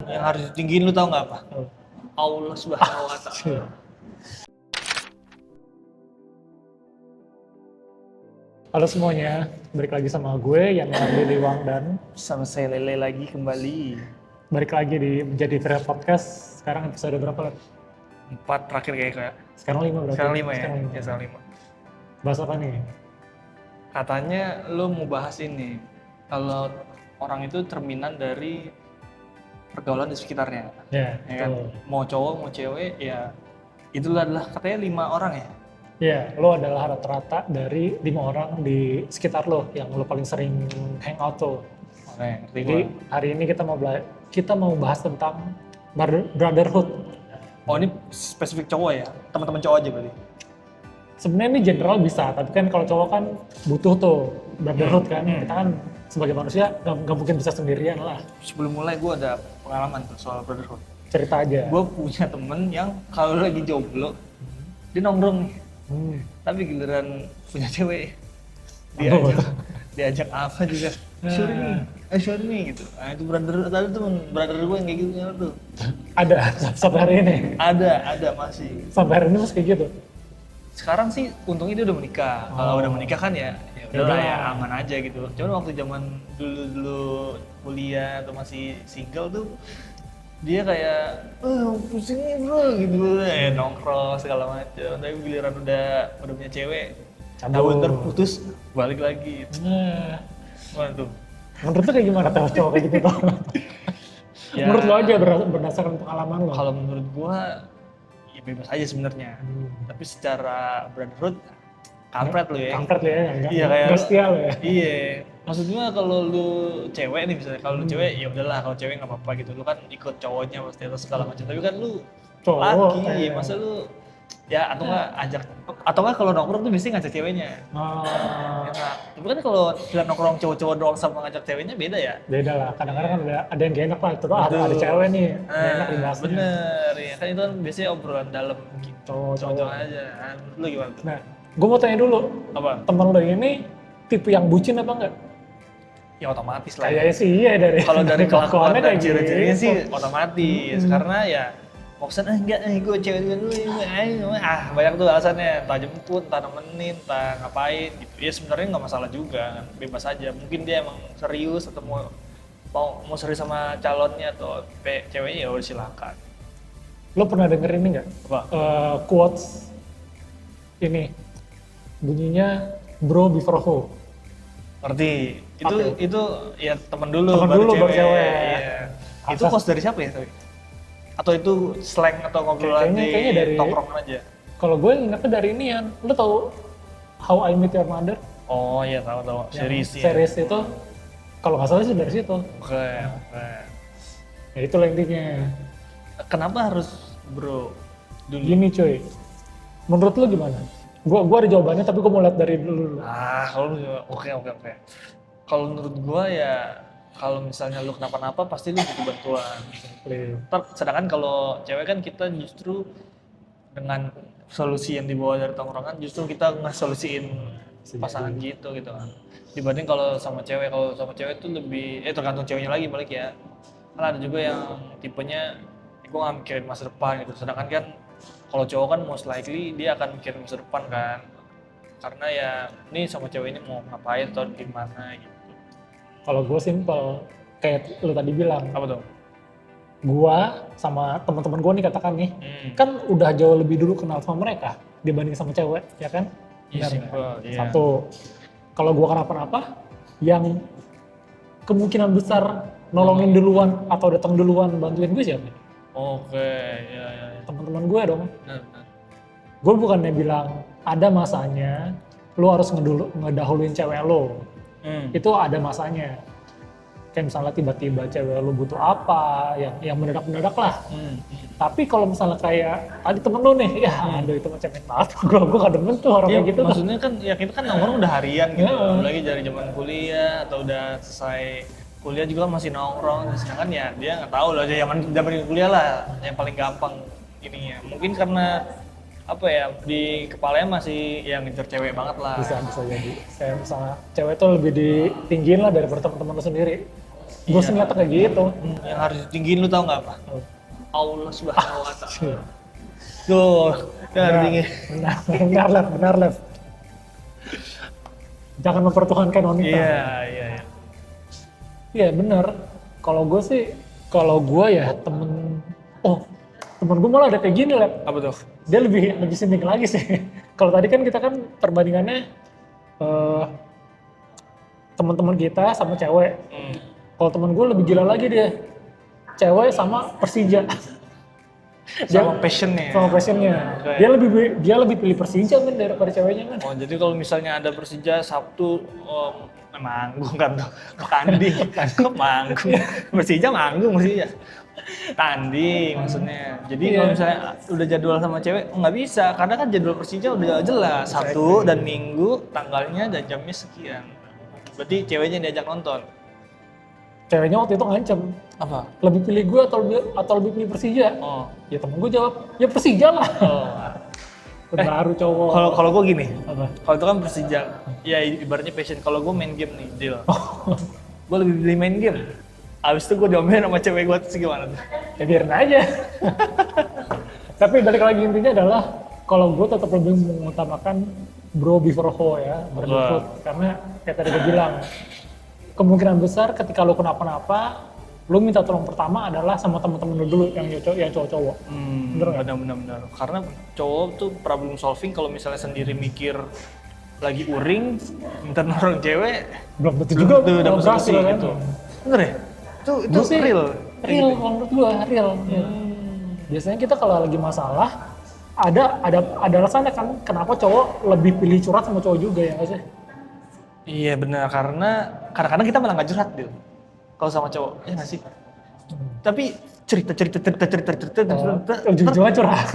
yang harus ditinggiin lu tau nggak apa? Allah Subhanahu Wa Taala. Halo semuanya, balik lagi sama gue yang Lili Wang dan Sama saya Lele lagi kembali. balik lagi di Menjadi Viral Podcast. Sekarang episode berapa? 4 terakhir kayak. Sekarang 5 berarti? Sekarang 5 ya? Sekarang 5. Ya sekarang 5. Bahas apa nih? Katanya lu mau bahas ini. Kalau orang itu cerminan dari pergaulan di sekitarnya. Ya, Ya kan? Mau cowok, mau cewek, ya itu adalah katanya 5 orang ya. Ya, lo adalah rata-rata dari 5 orang di sekitar lo yang lo paling sering hangout tuh. Oke, ngerti Jadi gua. hari ini kita mau bahas tentang brotherhood. Oh ini spesifik cowok ya? Teman-teman cowok aja berarti? Sebenarnya ini general bisa, tapi kan kalau cowok kan butuh tuh brotherhood kan. Kita kan sebagai manusia nggak mungkin bisa sendirian lah. Sebelum mulai gue ada pengalaman tuh soal brotherhood. Cerita aja. Gue punya temen yang kalau lagi jomblo, dia nongkrong nih. Tapi giliran punya cewek, diajak apa juga. Sorry nih gitu. Nah itu tadi tuh brother gue yang kayak gitu tuh. Ada sampai hari ini. Ada masih. Sampai hari ini masih kayak gitu. Sekarang sih untungnya dia udah menikah. Kalau udah menikah kan ya udahlah ya aman aja gitu. Cuman waktu zaman dulu kuliah atau masih single tuh dia kayak pusing nih bro gitu nongkrong segala macam. Tapi giliran udah punya cewek, bentar putus balik lagi. Gimana tuh? Menurut lo kayak gimana tuh cowok kayak gitu tuh? Ya, menurut lo aja berdasarkan pengalaman lo. Kalau menurut gua ya bebas aja sebenarnya. Tapi secara brotherhood kampret lu ya. Kampret lo ya, Iya kayak nggak setia lo ya. Iya. Maksudnya kalau lu cewek nih misalnya, kalau lu cewek ya udahlah, kalau cewek nggak apa-apa gitu. Lu kan ikut cowoknya pasti atau segala macam. Tapi kan lu Cowok, laki, masa lu ya atau nggak kalau nongkrong tuh biasanya ngajak ceweknya. Ya, tapi kan kalau kita nongkrong cowok-cowok doang sama ngajak ceweknya beda ya. Beda lah, kadang-kadang kan ada yang gak enak lah, terus ada cewek nih, gak enak dibahasnya. Bener, ya kan itu kan biasanya obrolan dalam gitu, cowok aja. Lu gimana tuh? Nah, gue mau tanya dulu, Apa? temen lo ini tipe yang bucin apa enggak? Ya otomatis lah. Kayaknya sih iya Kalau dari kelakuan dan kayak ciri-cirinya gitu. sih otomatis, karena ya maksud enggak gue cewek dulu banyak tuh alasannya, entah jemput, entah nemenin, entah ngapain gitu. Ya sebenarnya nggak masalah juga, bebas aja. Mungkin dia emang serius atau mau serius sama calonnya atau ceweknya ya udah silakan. Lo pernah denger ini nggak? Apa? Quotes ini bunyinya bro before hoe. Ngerti? Itu ya temen dulu baru cewek. Iya. Itu quotes dari siapa ya tapi? Atau itu slang atau ngobrolan kayaknya dari tongkrongan aja? Kalau gue ingetnya dari ini ya, lo tau How I Met Your Mother? Oh iya tahu series itu kalau nggak salah sih dari situ. Oke. Ya itu intinya. Kenapa harus bro dulu? Gini cuy, menurut lo gimana? Gua ada jawabannya tapi gue mau lihat dari dulu. Kalau oke. Kalau menurut gua ya kalau misalnya lu kenapa-napa pasti lu butuh bantuan. Sedangkan kalau cewek kan kita justru dengan solusi yang dibawa dari tongkrongan justru kita ngesolusiin pasangan gitu kan. Dibanding kalau sama cewek itu lebih tergantung ceweknya lagi balik ya. Kan ada juga yang tipenya gue nggak mikirin masa depan gitu. Sedangkan kan kalau cowok kan most likely dia akan mikirin masa depan kan. Karena ya ini sama cewek ini mau ngapain atau gimana gitu. Kalau gue simple, kayak lu tadi bilang. Apa tuh? Gua sama teman-teman gue nih katakan nih, kan udah jauh lebih dulu kenal sama mereka dibanding sama cewek, ya kan? Iya, simple. Iya. Satu, kalau gua kenapa-napa, yang kemungkinan besar nolongin duluan atau datang duluan bantuin gue siapa? Oke, ya. Teman-teman gue dong. Benar. Gue bukannya bilang ada masanya lu harus ngedahuluin cewek lo. Itu ada masanya. Kayak misalnya tiba-tiba cewek lu butuh apa, yang mendadak-mendadak lah. Tapi kalau misalnya kayak tadi temen lu nih, aduh itu macam banget. Gue gak demen tuh orang kayak gitu. Maksudnya kan ya kita kan nongkrong udah harian gitu, apalagi dari zaman kuliah atau udah selesai kuliah juga masih nongkrong. Sedangkan ya dia nggak tahu lah zaman kuliah lah yang paling gampang ininya. Mungkin karena apa ya di kepalanya masih yang ngejar cewek banget lah. Bisa jadi. Kayak misalnya cewek tuh lebih ditinggiin lah daripada teman-teman lu sendiri. Gue sih ngeliatnya kayak gitu. Yang harus ditinggiin lu tau nggak apa? Oh. Allah Subhanahu Wa Taala. Tuh, yang harus tinggi. Benar, Lev. Jangan mempertuhankan wanita. Iya. Iya benar. Kalau gue ya temen gue malah ada kayak gini, Lev. Apa tuh? Dia lebih sinting lagi sih. Kalau tadi kan kita kan perbandingannya teman-teman kita sama cewek. Kalau teman gue lebih gila lagi dia, cewek sama Persija. Sama passionnya. Sama passionnya. Okay. Dia lebih pilih Persija kan daripada ceweknya kan. Oh jadi kalau misalnya ada Persija Sabtu manggung kan tuh, tanding, manggung. Persija manggung Persija. Tanding maksudnya. Jadi kalau misalnya udah jadwal sama cewek nggak bisa, karena kan jadwal Persija udah jelas Sabtu dan Minggu tanggalnya dan jamnya sekian. Berarti ceweknya diajak nonton. Ceweknya waktu itu ngancem. Apa? Lebih pilih gue atau lebih pilih Persija? Oh. Ya temen gue jawab, ya Persija lah. Oh. Baru cowok. Kalau gue gini. Apa? Kalau itu kan Persija, ya ibaratnya passion. Kalau gue main game nih, deal. Oh. Gue lebih pilih main game. Abis itu gue diomelin sama cewek gue terus gimana tuh? Ya biarin aja. Tapi balik lagi intinya adalah kalau gue tetap lebih mengutamakan bro before hoe ya, berlutut. Karena kayak tadi gue bilang, kemungkinan besar ketika lo kenapa-napa, lo minta tolong pertama adalah sama teman-teman lo dulu yang cowok-cowok. Bener nggak? Benar. Karena cowok tuh problem solving kalau misalnya sendiri mikir lagi uring, minta nolong cewek, belum tentu juga tuh dapat solusi kan? gitu. Bener ya? Itu sih, real. Real, kalau menurut gue real. Ya. Biasanya kita kalau lagi masalah, ada alasannya kan kenapa cowok lebih pilih curhat sama cowok juga ya nggak sih? Iya benar, karena kadang-kadang kita malah nggak curhat Dil. Kalau sama cowok, ya nggak sih? Tapi cerita, Ujung-ujungnya curhat.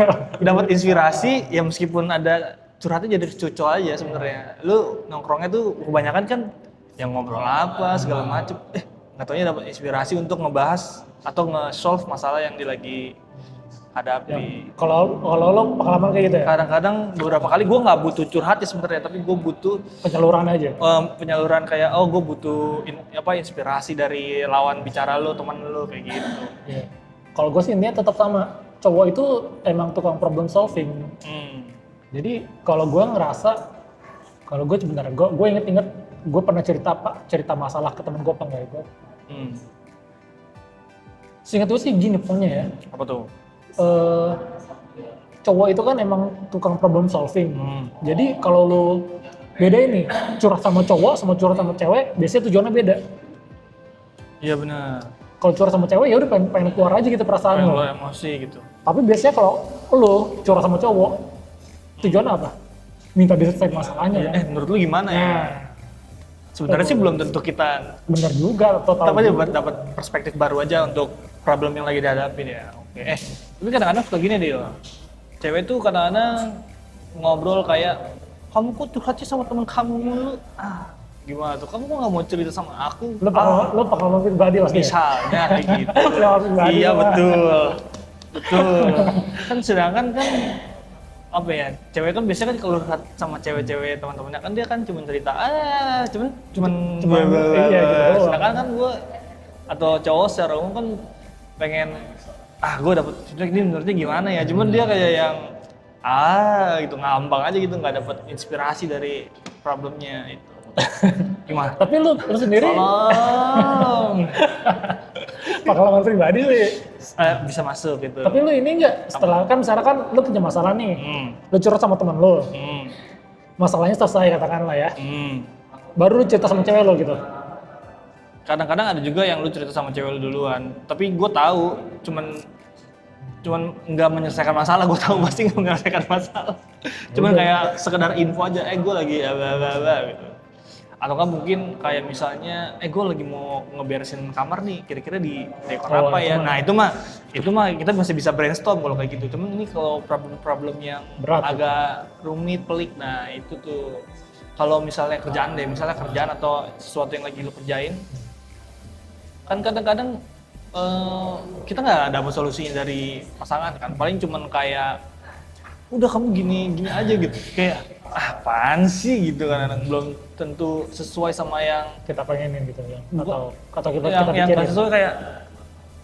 dapat inspirasi, ya meskipun ada curhatnya jadi cuco aja sebenarnya. Lu nongkrongnya tuh kebanyakan kan yang ngobrol apa segala macem. Nggak taunya dapat inspirasi untuk ngebahas atau nge-solve masalah yang dia lagi hadapi. Kalau lo pengalaman kayak gitu ya? Kadang-kadang beberapa kali gue nggak butuh curhat ya sebenarnya, tapi gue butuh penyaluran aja. Penyaluran kayak gue butuh inspirasi dari lawan bicara lo, teman lo kayak gitu. Yeah. Kalau gue sih intinya tetap sama, cowok itu emang tukang problem solving. Jadi kalau gue ngerasa, kalau gue sebenarnya gue inget gue pernah cerita masalah ke temen gue apa enggak ya? Seingat gue sih gini pokoknya ya. Apa tuh? Cowok itu kan emang tukang problem solving. Jadi kalau lo beda ini, curhat sama cowok sama curhat sama cewek, biasanya tujuannya beda. Iya benar. Kalau curhat sama cewek ya udah pengen keluar aja gitu perasaan lo. Emosi gitu. Tapi biasanya kalau lo curhat sama cowok, tujuan apa? Minta diselesaikan masalahnya. Menurut lu gimana ya? Sebenarnya sih belum tentu kita. Bener juga, total. Tapi aja dapat perspektif baru aja untuk problem yang lagi dihadapin ya. Oke. Tapi kadang-kadang suka gini deh, cewek tuh kadang-kadang ngobrol kayak, kamu kok curhatnya sama teman kamu mulu? Gimana tuh? Kamu kok nggak mau cerita sama aku? Lo pengalaman pribadi lah. Misalnya kayak gitu. Pribadi iya lah. betul. Kan sedangkan kan apa ya, cewek kan biasanya kan kalau sama cewek-cewek teman-temannya kan dia kan cuma cerita cuman iya gitu. Sedangkan kan gue atau cowok secara umum kan pengen gue dapet feedback ini menurutnya gimana ya, cuman dia kayak yang gitu ngambang aja gitu, nggak dapet inspirasi dari problemnya itu. Gimana? Tapi lu sendiri tolong pengalaman pribadi sih. Bisa masuk gitu. Tapi lu ini enggak, setelah kan misalnya kan lu punya masalah nih, lu curhat sama teman lu, masalahnya selesai katakanlah ya, baru lu cerita sama cewek lu gitu. Kadang-kadang ada juga yang lu cerita sama cewek lu duluan, tapi gue tahu cuman nggak menyelesaikan masalah, gue tahu pasti nggak menyelesaikan masalah. Cuman kayak sekedar info aja, gue lagi gitu. Atau kan mungkin kayak misalnya, gue lagi mau ngeberesin kamar nih, kira-kira di dekor apa ya? Nah itu mah kita masih bisa brainstorm kalau kayak gitu. Cuman ini kalau problem yang berat, agak rumit, pelik, nah itu tuh kalau misalnya kerjaan atau sesuatu yang lagi lu kerjain, kan kadang-kadang kita nggak dapat solusinya dari pasangan kan, paling cuman kayak udah kamu gini aja gitu, kayak apaan sih gitu kan, belum tentu sesuai sama yang kita pengenin gitu ya, atau kita yang pikirin. nggak sesuai kayak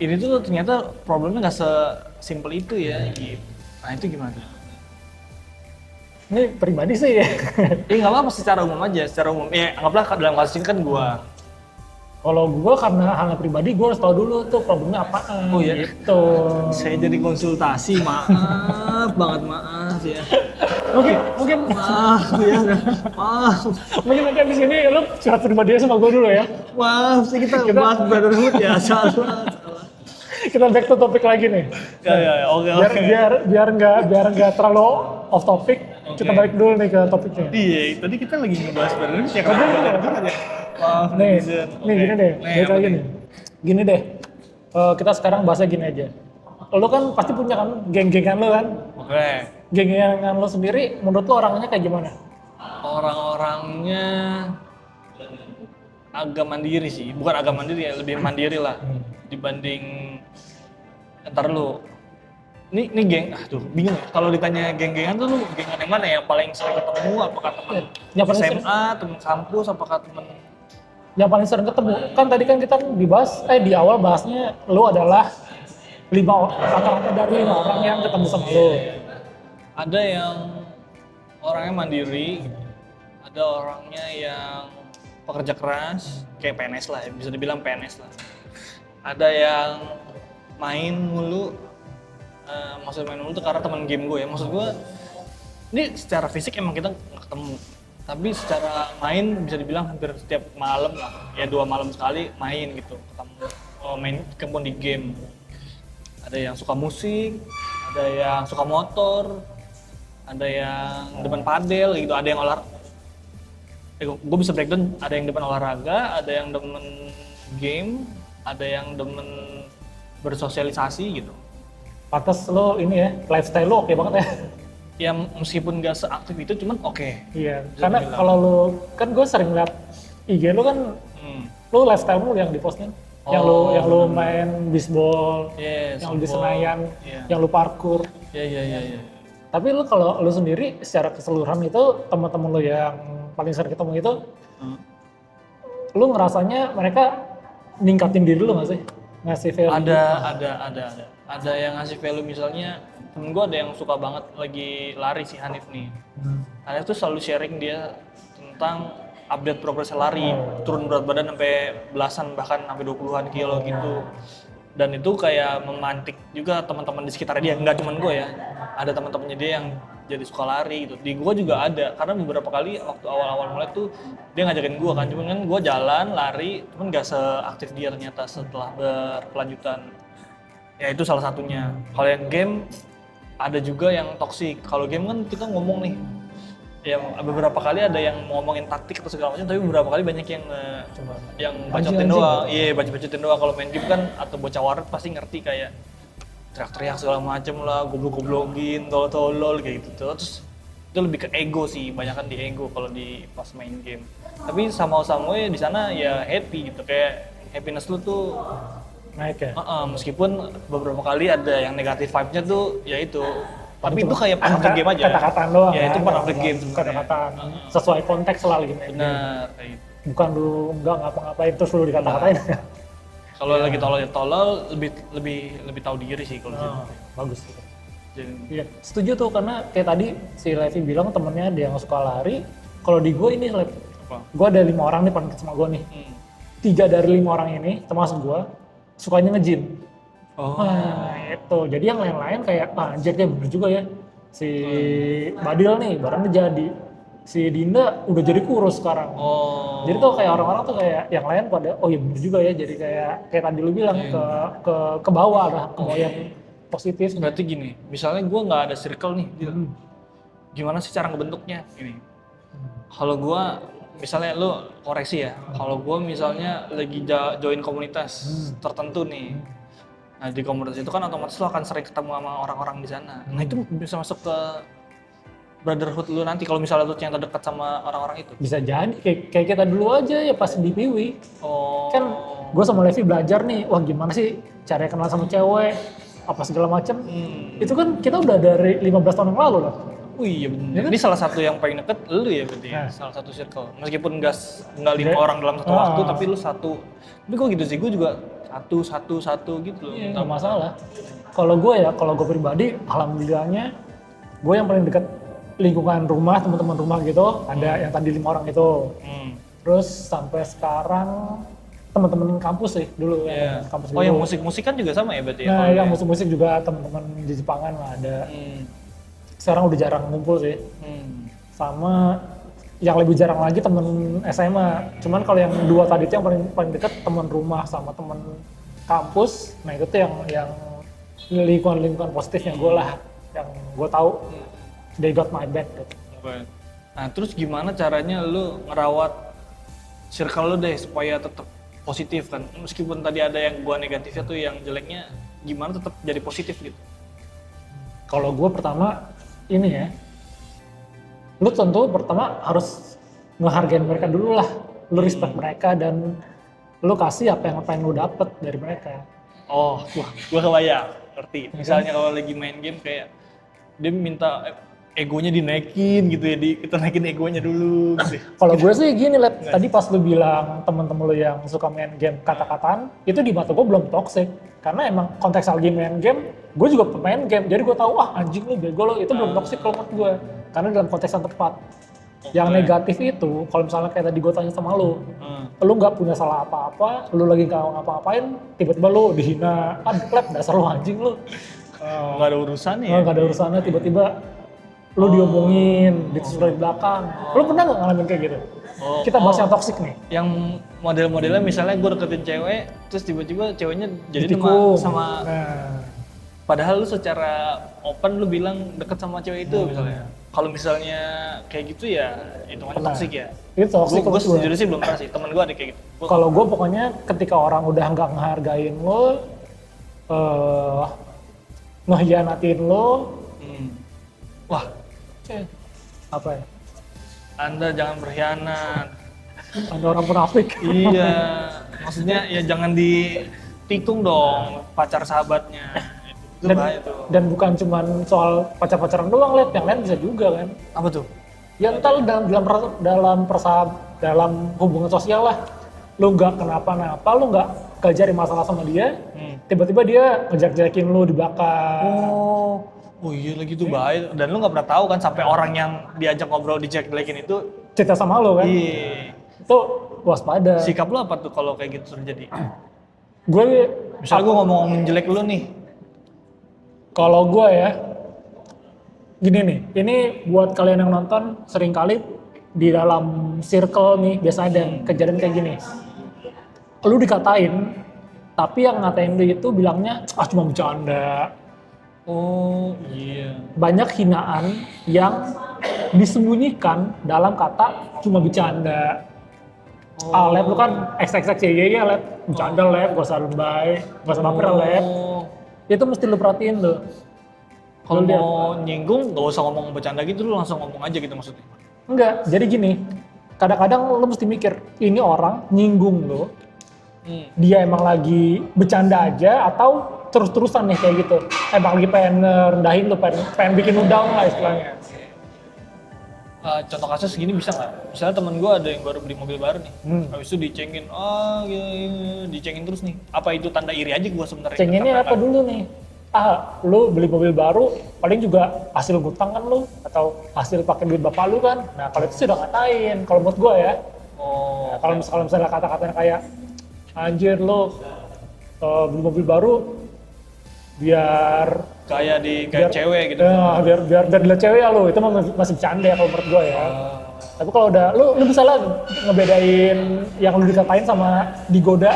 ini tuh ternyata problemnya nggak sesimpel itu ya gitu. Nah itu gimana tuh? Ini pribadi sih ya. Nggak apa-apa secara umum aja, secara umum. Ya anggaplah dalam kasus ini kan gua. Kalau gue karena hal pribadi, gue harus tahu dulu tuh problemnya apaan. Oh iya. Gitu. Saya jadi konsultasi, maaf banget maaf ya. Mungkin Maaf ya, maaf. mungkin nanti abis ini lu curhat pribadi sama gue dulu ya. Maaf sih kita bahas brotherhood ya, salah. Kita back to topik lagi nih. Ya, oke. Biar nggak terlalu off topic. Kita balik dulu nih ke topiknya. Iya, tadi kita lagi ngebahas brotherhood ya, kenapa brotherhood ya? Maaf, Nih, netizen. nih Oke. gini deh, Nih, balik apa lagi nih? nih. Gini deh, kita sekarang bahasnya gini aja. Lo kan pasti punya kan geng-gengan lo kan? Oke. Geng-gengan lo sendiri, menurut lo orangnya kayak gimana? Orang-orangnya agak mandiri sih, bukan agak mandiri ya, lebih mandiri lah dibanding ntar lu. Ini geng, bingung ya. Kalau ditanya geng-gengan tuh lu gengan yang mana ya? Yang paling sering ketemu? Apakah teman Yang paling sering- SMA, teman kampus, apakah teman Yang paling sering ketemu, kan tadi kan kita dibahas, di awal bahasnya lo adalah rata-rata dari 5 orang yang ketemu sama lo. ada yang orangnya mandiri, ada orangnya yang pekerja keras, kayak PNS lah ya, bisa dibilang PNS lah. Ada yang main mulu, maksud main mulu tuh karena teman game gue ya. Maksud gue, ini secara fisik emang kita nggak ketemu, tapi secara main bisa dibilang hampir setiap malam lah, ya 2 malam sekali main gitu, ketemu, main kebun di game. Ada yang suka musik, ada yang suka motor, ada yang demen padel gitu, ada yang gue bisa breakdown, ada yang demen olahraga, ada yang demen game, ada yang demen bersosialisasi gitu. Pantes lo ini ya, lifestyle lo oke banget ya. Ya meskipun gak seaktif itu, cuman oke. Iya, Bisa karena dibilang. kalau lo, kan gue sering liat IG lo kan, lo lifestyle lo yang dipostin. Yang lo main bisbol, Yes, yang lo di softball. Senayan, Iya. yang lo parkour. Iya. Tapi lo kalau lo sendiri secara keseluruhan itu teman-teman lo yang paling sering ketemu itu, lo ngerasanya mereka ningkatin diri lo nggak sih? Ngasih value? Ada yang ngasih value, misalnya temen gue ada yang suka banget lagi lari, si Hanif nih. Hanif tuh selalu sharing dia tentang update progres lari, turun berat badan sampai belasan bahkan sampai 20-an kilo gitu. Dan itu kayak memantik juga teman-teman di sekitar dia, nggak cuma gue ya. Ada teman-temannya dia yang jadi suka lari gitu. Di gue juga ada, karena beberapa kali waktu awal-awal mulai tuh dia ngajakin gue kan, cuman kan gue jalan lari, cuman nggak seaktif dia ternyata setelah berkelanjutan. Ya itu salah satunya. Kalau yang game ada juga yang toksik. Kalau game kan kita ngomong nih, ya beberapa kali ada yang ngomongin taktik atau segala macam, tapi beberapa kali banyak yang bacotin doang. Iya, bacotin doang. Kalau main game kan atau bocah warnet pasti ngerti kayak teriak-teriak segala macem lah, goblok-goblokin, tolol-tolol kayak gitu. Terus itu lebih ke ego sih, banyakan di ego kalau di pas main game. Tapi sama-sama di sana ya happy gitu, kayak happiness lu tuh Naik ya? meskipun beberapa kali ada yang negatif vibe-nya tuh ya itu. Tapi itu kayak part of the game aja. Kata-kataan doang. Ya itu kan? part of the game sebenarnya. Kata-kataan sesuai konteks lah gitu. Benar kayak gitu. Bukan lu nggak ngapa-ngapain terus lu dikata-katain. Kalau lagi tolol lebih tahu diri sih kalau gitu. Bagus gitu. Jadi, Iya, setuju tuh karena kayak tadi si Levi bilang temennya dia yang suka lari. Kalau di gue ini, apa? gue ada 5 orang nih paling deket sama gue nih. 3 dari 5 orang ini termasuk gue sukanya nge-gym. Nah itu, jadi yang lain-lain kayak anjir dia bener juga ya. Si Badil nih barangnya jadi. Si Dinda udah jadi kurus sekarang. Jadi tuh kayak orang-orang tuh kayak yang lain pada oh iya bener juga ya, jadi kayak tadi lu bilang ke bawah lah, ke bawah yang positif. berarti gini, misalnya gue nggak ada circle nih, gimana sih cara ngebentuknya? Gini, kalau gue misalnya lu koreksi ya, kalau gue misalnya lagi join komunitas tertentu nih, nah di komunitas itu kan otomatis lu akan sering ketemu sama orang-orang di sana. Nah itu bisa masuk ke brotherhood lu nanti kalau misalnya lu yang terdekat sama orang-orang itu. Bisa jadi kayak kita dulu aja ya pas di Piwi. Oh. Kan gue sama Levi belajar nih, wah gimana sih cara kenal sama cewek, apa segala macem. Itu kan kita udah dari 15 tahun yang lalu lah. Oh iya bener. Ya kan? Ini salah satu yang paling deket lu ya berarti ya? Nah. Salah satu circle. Meskipun nggak 5 Nggak. orang dalam satu waktu, Ah. tapi lu satu. Tapi kok gitu sih, gue juga satu gitu loh. Iya, nggak masalah. Kalau gue pribadi, alhamdulillahnya, gue yang paling dekat lingkungan rumah, teman-teman rumah gitu, ada yang tadi 5 orang itu. Terus sampai sekarang teman-teman kampus sih dulu Yeah. ya, kampus Oh dulu. yang musik-musik kan juga sama ya berarti ya? Nah, Kalau yang ya? musik-musik juga teman-teman di Jepangan lah ada. Sekarang udah jarang ngumpul sih. Sama yang lebih jarang lagi temen SMA. Cuman kalau yang 2 tadi itu yang paling dekat teman rumah sama teman kampus. Nah itu tuh yang lingkungan positifnya gue lah, yang gue tahu they got my back gitu. Oke. Nah terus gimana caranya lu ngerawat circle lu deh supaya tetap positif kan? Meskipun tadi ada yang gua negatifnya tuh, yang jeleknya gimana tetap jadi positif gitu? Kalau gue pertama ini ya, lu tentu pertama harus ngehargain mereka dulu lah, lu respect mereka dan lu kasih apa yang lu dapet dari mereka. Oh, gua kebayang, ngerti. Misalnya kalau lagi main game kayak dia minta egonya dinaikin gitu ya, kita naikin egonya dulu gitu. Kalau gue sih gini, Lep, tadi pas lu bilang temen-temen lu yang suka main game kata-kataan, itu di mata gue belum toxic. Karena emang konteks lagi main game, gue juga pemain game, jadi gue tahu, wah anjing lu, bego lu, itu belum toxic kalau menurut gue. Karena dalam konteks yang tepat. Yang negatif itu, kalau misalnya kayak tadi gue tanya sama lu, lu nggak punya salah apa-apa, lu lagi nggak ngapa-ngapain, tiba-tiba lu dihina, Lep, dasar lu anjing lu. Nggak ada urusannya ya? Nggak ada urusannya, tiba-tiba lu diomongin, ditusuk dari belakang. Lu pernah nggak ngalamin kayak gitu? Kita bahas yang toksik nih. Yang model-modelnya misalnya gue deketin cewek, terus tiba-tiba ceweknya jadi Ditikung. sama Nah, padahal lu secara open lu bilang deket sama cewek itu misalnya. Kalau misalnya kayak gitu ya itu kan toksik ya. itu toksik Gue menurut gue. sejujurnya sih belum pernah sih, temen gue ada kayak gitu. Kalau gue pokoknya ketika orang udah nggak ngehargain lo, ngehianatin lo, Wah, apa ya? Anda jangan berkhianat. Ada orang munafik. Iya, maksudnya ya jangan ditikung dong pacar sahabatnya. Itu Dan, bahaya tuh. dan bukan cuma soal pacar-pacaran doang, Lep, yang lain bisa juga kan. Apa tuh? Ya entar dalam hubungan sosial lah, lu nggak kenapa-napa, lu nggak cari masalah sama dia, tiba-tiba dia ngejelek-jelekin lu di belakang. Oh iya lagi tuh bahaya. Dan lu nggak pernah tahu kan sampai orang yang diajak ngobrol dijelek-jelekin itu. Cerita sama lu kan, Iya. itu waspada. Sikap lu apa tuh kalau kayak gitu terjadi? Gue, Misalnya gue ngomongin jelek lu nih. kalau gue ya, gini nih, ini buat kalian yang nonton, seringkali di dalam circle nih biasa ada kejadian kayak gini. Lu dikatain, tapi yang ngatain lu itu bilangnya, cuma bercanda. Oh iya. Banyak hinaan yang disembunyikan dalam kata cuma bercanda. Lep, lu kan XXXYY ya, Lep. Bercanda, Lep, gak usah lebay, gak usah baper, Lep. Itu mesti lu perhatiin tuh. Kalau Lu lihat. mau nyinggung gak usah ngomong bercanda gitu, lu langsung ngomong aja gitu maksudnya. Enggak, jadi gini, kadang-kadang lu mesti mikir, ini orang nyinggung lu, dia emang lagi bercanda aja atau terus-terusan nih kayak gitu. Emang lagi pengen rendahin lu, pengen bikin lu down lah istilahnya. Contoh kasus gini bisa nggak? Misalnya temen gue ada yang baru beli mobil baru nih, habis itu dicengin, dicengin terus nih. Apa itu tanda iri aja gue sebenarnya? Cenginnya apa dulu nih? Lu beli mobil baru, paling juga hasil ngutang kan lu, atau hasil pakai duit bapak lu kan. Nah kalau itu sudah ngatain, kalau menurut gue ya. Oh, Kalau misalnya kata-katanya kayak, anjir lu beli mobil baru, biar kayak cewek gitu. biar dilihat cewek ya lu, itu masih bercanda ya kalau menurut gue ya. Tapi kalau udah, lu bisa lah ngebedain yang lu dikatain sama digoda.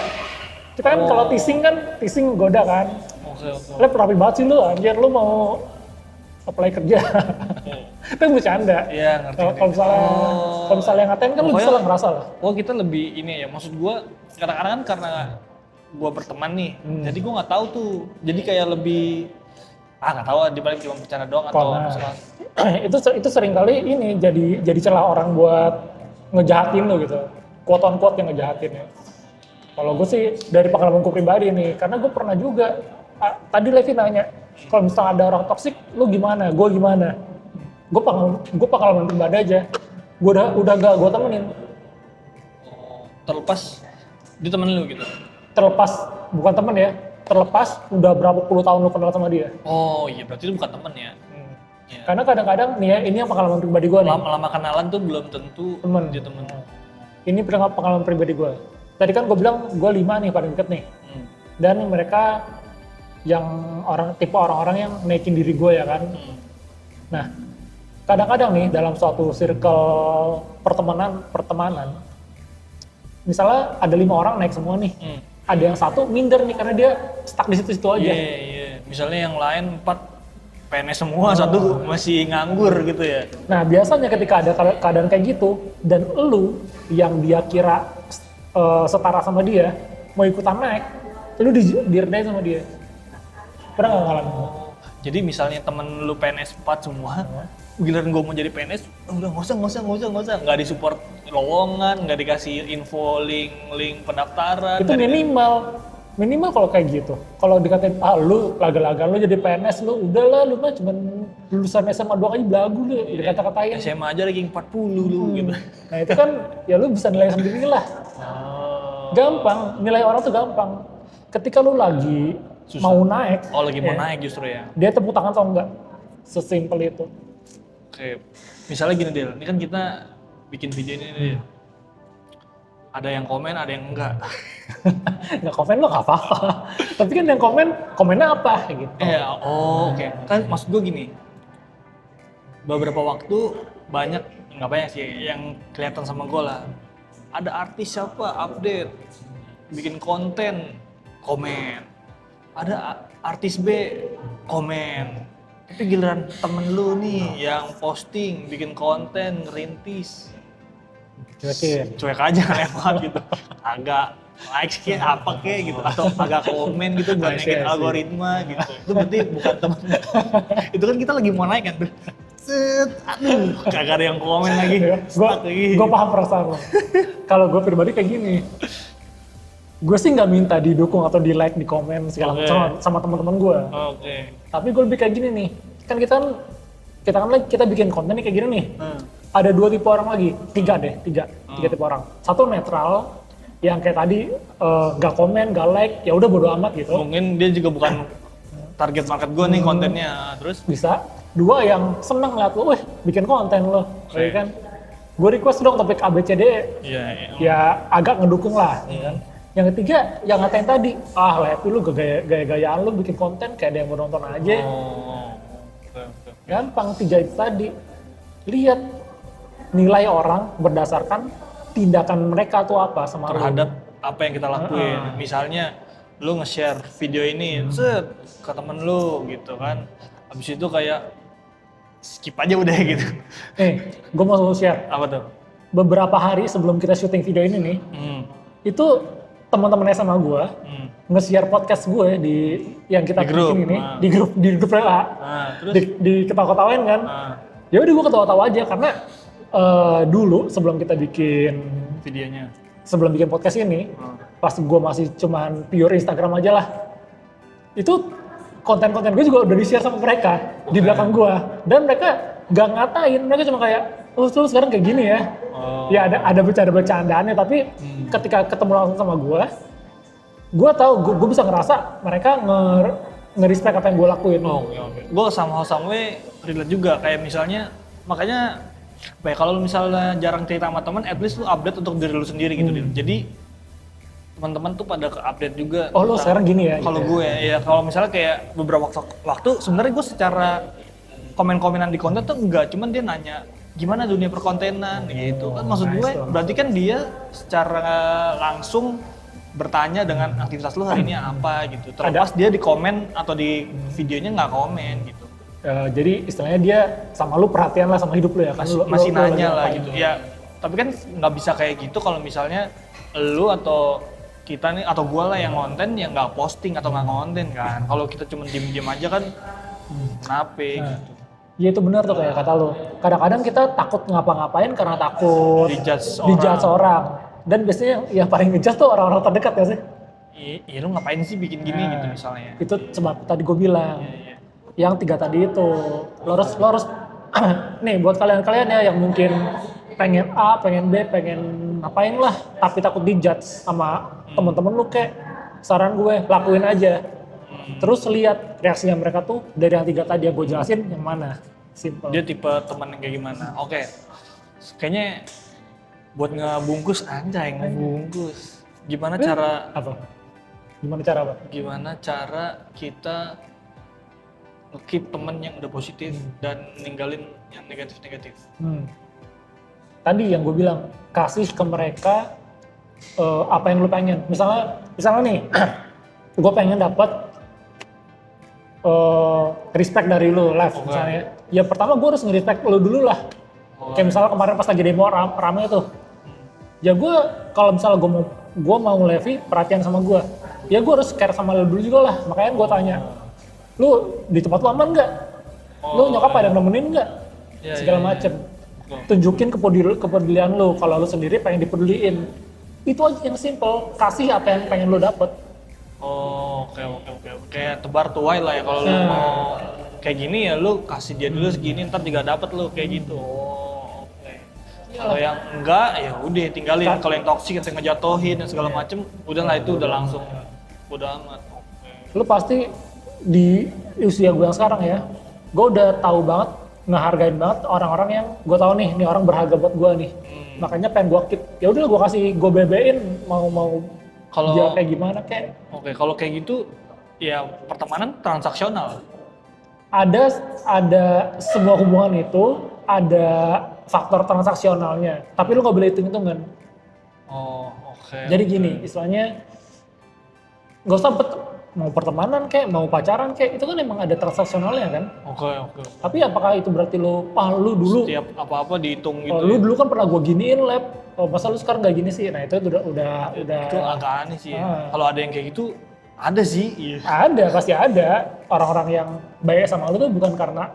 Kita kan kalau teasing goda kan. Lep rapi banget sih lu, anjir lu mau apply kerja. Itu bercanda. Iya ngerti. Kalau misalnya ngatain kan lu bisa lah ngerasa lah. Oh kita lebih ini ya, maksud gue kadang-kadang kan karena gue berteman nih, jadi gue nggak tahu tuh, jadi kayak lebih nggak tahu dibalik cuma bercanda doang atau misalnya. Itu sering kali ini jadi celah orang buat ngejahatin lo gitu, quote on quote yang ngejahatin ya. Kalau gue sih dari pengalamanku pribadi nih, karena gue pernah juga tadi Levi nanya, kalau misalnya ada orang toksik, lu gimana? Gue gimana? gue pengalaman pribadi aja. Gue udah gak gue temenin. Terlepas dia temen lu gitu. Terlepas bukan temen ya, terlepas udah berapa puluh tahun lu kenal sama dia. Oh iya, berarti itu bukan temen ya. Ya. Karena kadang-kadang nih ya, ini yang pengalaman pribadi gue nih. Lama kenalan tuh belum tentu Temen. dia temen. Ini pengalaman pribadi gue. Tadi kan gue bilang gue 5 nih paling deket nih. Dan mereka yang tipe orang-orang yang naikin diri gue ya kan. Nah, kadang-kadang nih dalam suatu circle pertemanan, misalnya ada 5 orang naik semua nih. Ada yang satu minder nih karena dia stuck di situ-situ aja. Iya. Misalnya yang lain 4 PNS semua, satu masih nganggur gitu ya. Nah, biasanya ketika ada keadaan kayak gitu dan lu yang dia kira setara sama dia mau ikutan naik, lu direndahin sama dia. Pernah nggak ngalamin? Jadi misalnya temen lu PNS 4 semua, giliran gue mau jadi PNS, udah nggak usah, nggak disupport lowongan, nggak dikasih info link pendaftaran. Itu minimal kalau kayak gitu. Kalau dikatain, lu laga-laga lu jadi PNS, lu udahlah, lu mah cuman lulusan SMA doang aja belagu lu, dikata-katain. SMA aja lagi 40 lu gitu. Nah itu kan, ya lu bisa nilai sendiri lah. Gampang, nilai orang tuh gampang. Ketika lu lagi mau naik. Oh lagi mau naik justru ya? Dia tepuk tangan atau enggak? Sesimpel itu. Oke, misalnya gini Del, ini kan kita bikin video ini Del. Ada yang komen, ada yang enggak. Nggak komen lo nggak apa-apa. Tapi kan yang komennya apa gitu. Oke. Kan maksud gue gini, beberapa waktu banyak, nggak banyak sih, yang kelihatan sama gue lah. Ada artis siapa update, bikin konten, komen. Ada artis B, komen. Tapi giliran temen lu nih yang posting, bikin konten, ngerintis. Cuek aja lewat gitu. Agak like kayak apa kayak gitu. Atau agak komen gitu buat naikin algoritma gitu. Itu berarti bukan temen. Itu kan kita lagi mau naik kan tuh. Aduh, kagak ada yang komen lagi. Gue paham perasaan lo. Kalau gue pribadi kayak gini. Gue sih nggak minta didukung atau di like, di komen segala macam sama teman-teman gue. Tapi gue lebih kayak gini nih. Kan kita bikin konten nih kayak gini nih. Ada 2 tipe orang lagi, 3 tipe orang. Satu netral, yang kayak tadi nggak komen, nggak like, ya udah bodo amat gitu. Mungkin dia juga bukan target market gue nih kontennya, terus bisa. 2 yang seneng liat lo, bikin konten lo, ya kan. Gue request dong topik ABCD, ya agak ngedukung lah. Ya kan? Yang ketiga, yang ngatain tadi, happy lu gaya-gayaan lu bikin konten kayak ada yang mau nonton aja. Gampang, 3 itu tadi. Lihat nilai orang berdasarkan tindakan mereka tuh apa sama terhadap apa yang kita lakuin. Misalnya lu nge-share video ini ke temen lu gitu kan. Habis itu kayak skip aja udah gitu. Gue mau share. Apa tuh? Beberapa hari sebelum kita syuting video ini nih, itu teman-teman sama gue nge-share podcast gue di yang kita bikin ini di grup WA. Terus di ketawa-ketawain kan. Ya udah gue ketawa-tawa aja karena dulu sebelum kita bikin videonya, sebelum bikin podcast ini, pas gue masih cuman pure Instagram aja lah, itu konten-konten gue juga udah di-share sama mereka di belakang gue, dan mereka gak ngatain, mereka cuma kayak, lu sekarang kayak gini ya. Ya ada bercanda-bercandaannya, tapi ketika ketemu langsung sama gue tahu, gue bisa ngerasa mereka nge-respect apa yang gue lakuin. Gue sama relate juga, kayak misalnya, makanya kalau misalnya jarang cerita sama teman, at least lu update untuk diri lu sendiri gitu. Jadi teman-teman tuh pada ke-update juga. Lu sekarang gini ya? Kalau gue ya kalau misalnya kayak beberapa waktu sebenarnya gue secara komen-komenan di konten tuh enggak, cuman dia nanya gimana dunia perkontenan gitu kan. Maksud gue berarti kan dia secara langsung bertanya dengan aktivitas lu hari ini apa gitu. Terlepas dia di komen atau di videonya nggak komen gitu. Jadi istilahnya dia sama lu perhatian lah sama hidup lu ya kan? Masih nanya lah gitu. Ya, tapi kan nggak bisa kayak gitu kalau misalnya lu atau kita nih atau gua lah yang konten yang nggak posting atau nggak konten kan. Kalau kita cuma diem-diem aja kan kenapa gitu. Ya itu benar tuh kayak kata lu. Kadang-kadang kita takut ngapa-ngapain karena takut dijudge orang. Dan biasanya yang paling ngejudge tuh orang-orang terdekat ya sih? Iya lu ngapain sih bikin gini gitu misalnya. Itu sebab tadi gue bilang. Yang 3 tadi itu, lo harus nih buat kalian-kalian ya yang mungkin pengen A, pengen B, pengen ngapain lah, tapi takut dijudge sama temen-temen lu, kayak saran gue lakuin aja. Terus lihat reaksinya mereka tuh dari yang 3 tadi yang gue jelasin yang mana. Simple. Dia tipe teman yang kayak gimana? Oke. Kayaknya buat ngebungkus anjay, ngebungkus. Gimana cara apa? Gimana cara apa? Gimana cara kita keep temen yang udah positif dan ninggalin yang negatif-negatif? Tadi yang gue bilang, kasih ke mereka apa yang lu pengen. Misalnya nih, gue pengen dapet respect dari lu live misalnya. Ya pertama gue harus nge-respect lu dulu lah. Kayak misalnya kemarin pas lagi demo rame tuh. Ya gue kalau misalnya gue mau Levi perhatian sama gue, ya gue harus care sama lu dulu juga lah. Makanya gue tanya, lu di tempat lu aman nggak? Lu nyokap ada nemenin nggak? Segala macem. Tunjukin kepedulian lu. Kalau lu sendiri pengen dipeduliin, itu aja yang simple. Kasih apa yang pengen lu dapet. Oke. Kayak tebar tuai lah ya, kalau lu mau kayak gini ya lu kasih dia dulu segini, ntar juga dapet lu kayak gitu. Kalau yang enggak ya udah tinggalin. Kalau yang toksik yang ngejatuhin dan segala macem, udahlah itu udah langsung udah amat. Lu pasti di usia gue yang sekarang ya, gue udah tahu banget, ngehargain banget orang-orang yang gue tahu nih orang berharga buat gue nih. Makanya pengen gue keep. Ya udah gue bebein mau kalau dia kayak gimana kayak. Oke, kalau kayak gitu ya pertemanan transaksional. Ada sebuah hubungan itu ada faktor transaksionalnya, tapi lu nggak boleh hitung-hitungan. Oke. Jadi gini, istilahnya nggak usah mau pertemanan kayak mau pacaran kayak itu kan emang ada transaksionalnya kan. Oke. Tapi apakah itu berarti lu dulu setiap apa-apa dihitung gitu? Lu dulu kan pernah gua giniin lab, masa lu sekarang nggak gini sih? Nah itu udah itu agak aneh sih. Kalau ada yang kayak gitu, ada sih. Ada, pasti ada. Orang-orang yang baik sama lu tuh bukan karena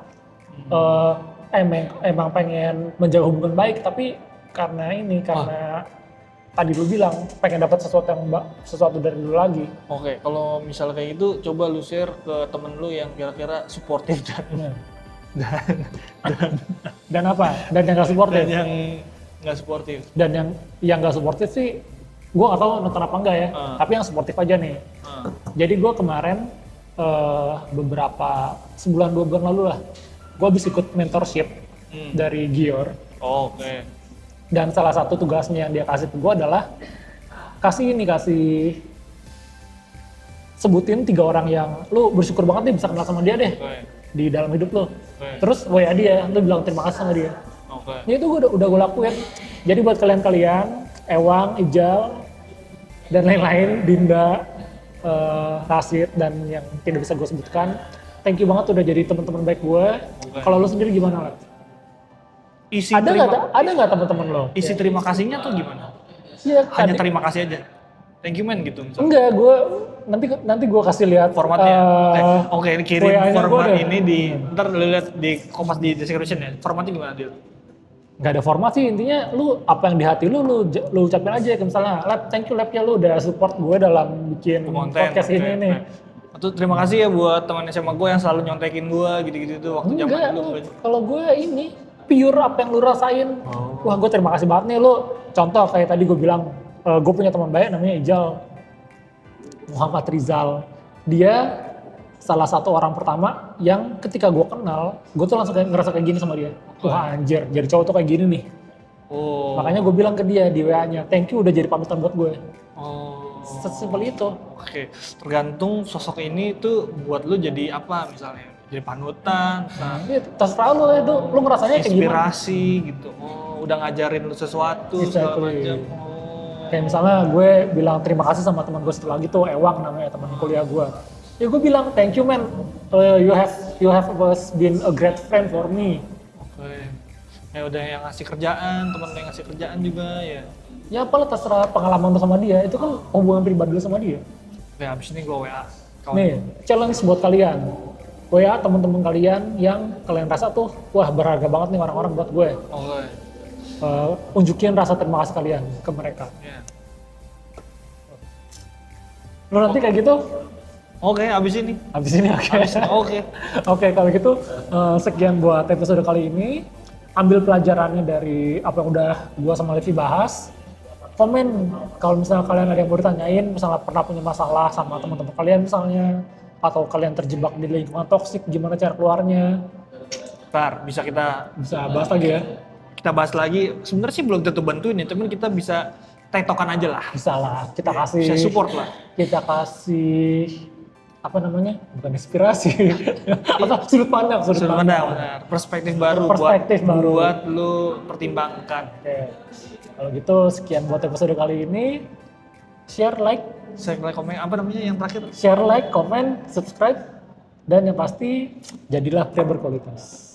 emang pengen menjaga hubungan baik, tapi karena tadi lu bilang pengen dapat sesuatu dari lu lagi. Oke, kalau misalnya kayak gitu, coba lu share ke temen lu yang kira-kira suportif dan apa? Dan yang nggak suportif. Dan yang nggak suportif. Dan yang nggak suportif sih, gue nggak tahu nonton apa enggak ya. Tapi yang suportif aja nih. Jadi gue kemarin beberapa sebulan 2 bulan lalu lah, gue habis ikut mentorship dari Gior. Oke. Dan salah satu tugasnya yang dia kasih ke gue adalah kasih sebutin 3 orang yang lu bersyukur banget nih bisa kenal sama dia deh di dalam hidup lu. Terus WA dia, lu bilang terima kasih sama dia. Ya itu udah gue lakuin. Jadi buat kalian, Ewang, Ijal, dan lain-lain, Dinda, Rasid, dan yang tidak bisa gue sebutkan, thank you banget udah jadi teman-teman baik gue. Kalau lu sendiri gimana, Lat? Ada nggak teman-teman lo? Isi terima kasihnya tuh gimana? Iya, hanya terima kasih aja. Thank you man gitu misalnya. Enggak, gue nanti gue kasih lihat formatnya. Oke, ini kirim format ini ntar lu lihat di Kompas di description ya. Formatnya gimana dia? Gak ada format sih, intinya lu apa yang di hati lu ucapin aja. Misalnya, Lab, thank you Lab ya lu udah support gue dalam bikin podcast ini nih. Atau terima kasih ya buat teman SMA gue yang selalu nyontekin gue gitu-gitu tuh waktu zaman dulu. Kalau gue ini pure apa yang lu rasain. Wah, gue terima kasih banget nih lu. Contoh kayak tadi gue bilang, gue punya teman baik namanya Ijal, Muhammad Rizal. Dia salah satu orang pertama yang ketika gue kenal, gue tuh langsung ngerasa kayak gini sama dia. Wah anjir, jadi cowok tuh kayak gini nih. Makanya gue bilang ke dia di WA-nya, thank you udah jadi panutan buat gue. Sesimpel itu. Oke, tergantung sosok ini tuh buat lu jadi apa misalnya? Jadi panutan, terserah lu ya, lu ngerasanya kayak gimana? Inspirasi gitu. Udah ngajarin lu sesuatu segala macam. Kayak misalnya gue bilang terima kasih sama teman gue satu lagi tuh, Ewang namanya, teman kuliah gue. Ya gue bilang thank you man, you have always been a great friend for me. Ya udah yang ngasih kerjaan, teman yang ngasih kerjaan juga ya. Ya apalah terserah pengalaman lu sama dia, itu kan hubungan pribadi lu sama dia. Ya abis ini gue WA. Nih, challenge buat kalian. WA teman-teman kalian yang kalian rasa tuh, wah berharga banget nih orang-orang buat gue. Unjukin rasa terima kasih kalian ke mereka. Lu nanti kayak gitu, Oke, abis ini. Habis ini oke. Oke. Oke, kalau gitu sekian buat episode kali ini. Ambil pelajarannya dari apa yang udah gua sama Levi bahas. Komen kalau misalnya kalian ada yang mau ditanyain, misalnya pernah punya masalah sama teman-teman kalian misalnya, atau kalian terjebak di lingkungan toksik, gimana cara keluarnya. Ntar bisa kita Bahas lagi ya. kita bahas lagi. Sebenarnya sih belum tentu bantuin ya, tapi kita bisa tektokan aja lah. Bisa lah, kita kasih Bisa support lah. Kita kasih apa namanya? Bukan inspirasi. Apa sudut pandang. Benar. Perspektif baru buat lu pertimbangkan. Oke. Kalau gitu sekian buat episode kali ini. Share, like, Komen apa namanya yang terakhir? share, like, comment, subscribe, dan yang pasti jadilah pria berkualitas.